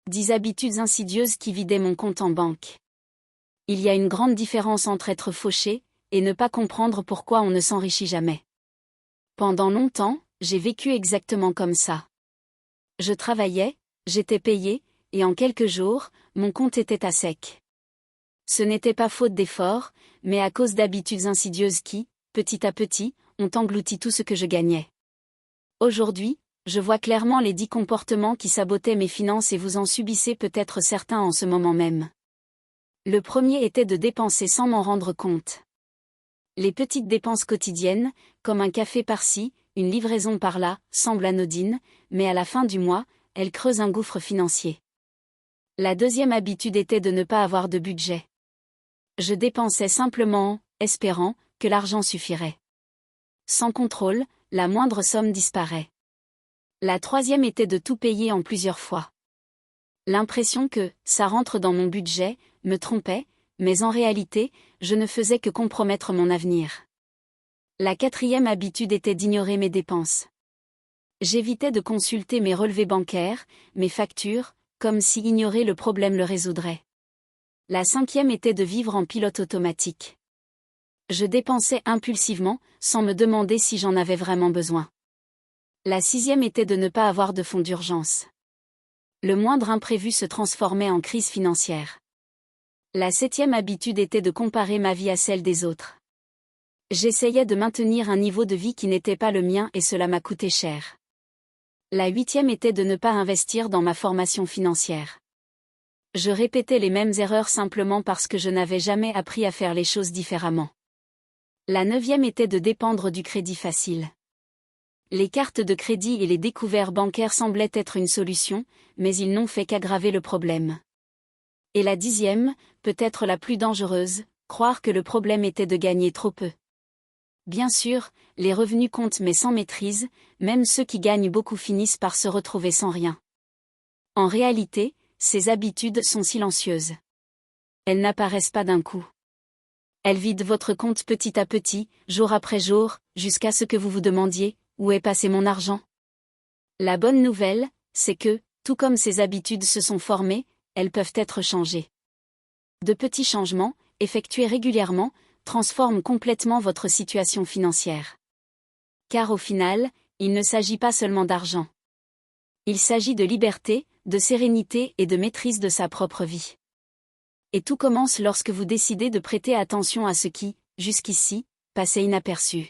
10 habitudes insidieuses qui vidaient mon compte en banque. Il y a une grande différence entre être fauché et ne pas comprendre pourquoi on ne s'enrichit jamais. Pendant longtemps, j'ai vécu exactement comme ça. Je travaillais, j'étais payé, et en quelques jours, mon compte était à sec. Ce n'était pas faute d'efforts, mais à cause d'habitudes insidieuses qui, petit à petit, ont englouti tout ce que je gagnais. Aujourd'hui, je vois clairement les 10 comportements qui sabotaient mes finances et vous en subissez peut-être certains en ce moment même. Le premier était de dépenser sans m'en rendre compte. Les petites dépenses quotidiennes, comme un café par-ci, une livraison par-là, semblent anodines, mais à la fin du mois, elles creusent un gouffre financier. La deuxième habitude était de ne pas avoir de budget. Je dépensais simplement, espérant que l'argent suffirait. Sans contrôle, la moindre somme disparaît. La troisième était de tout payer en plusieurs fois. L'impression que ça rentre dans mon budget me trompait, mais en réalité, je ne faisais que compromettre mon avenir. La quatrième habitude était d'ignorer mes dépenses. J'évitais de consulter mes relevés bancaires, mes factures, comme si ignorer le problème le résoudrait. La cinquième était de vivre en pilote automatique. Je dépensais impulsivement, sans me demander si j'en avais vraiment besoin. La sixième était de ne pas avoir de fonds d'urgence. Le moindre imprévu se transformait en crise financière. La septième habitude était de comparer ma vie à celle des autres. J'essayais de maintenir un niveau de vie qui n'était pas le mien et cela m'a coûté cher. La huitième était de ne pas investir dans ma formation financière. Je répétais les mêmes erreurs simplement parce que je n'avais jamais appris à faire les choses différemment. La neuvième était de dépendre du crédit facile. Les cartes de crédit et les découverts bancaires semblaient être une solution, mais ils n'ont fait qu'aggraver le problème. Et la dixième, peut-être la plus dangereuse, croire que le problème était de gagner trop peu. Bien sûr, les revenus comptent mais sans maîtrise, même ceux qui gagnent beaucoup finissent par se retrouver sans rien. En réalité, ces habitudes sont silencieuses. Elles n'apparaissent pas d'un coup. Elles vident votre compte petit à petit, jour après jour, jusqu'à ce que vous vous demandiez « Où est passé mon argent ?» La bonne nouvelle, c'est que, tout comme ces habitudes se sont formées, elles peuvent être changées. De petits changements, effectués régulièrement, transforment complètement votre situation financière. Car au final, il ne s'agit pas seulement d'argent. Il s'agit de liberté, de sérénité et de maîtrise de sa propre vie. Et tout commence lorsque vous décidez de prêter attention à ce qui, jusqu'ici, passait inaperçu.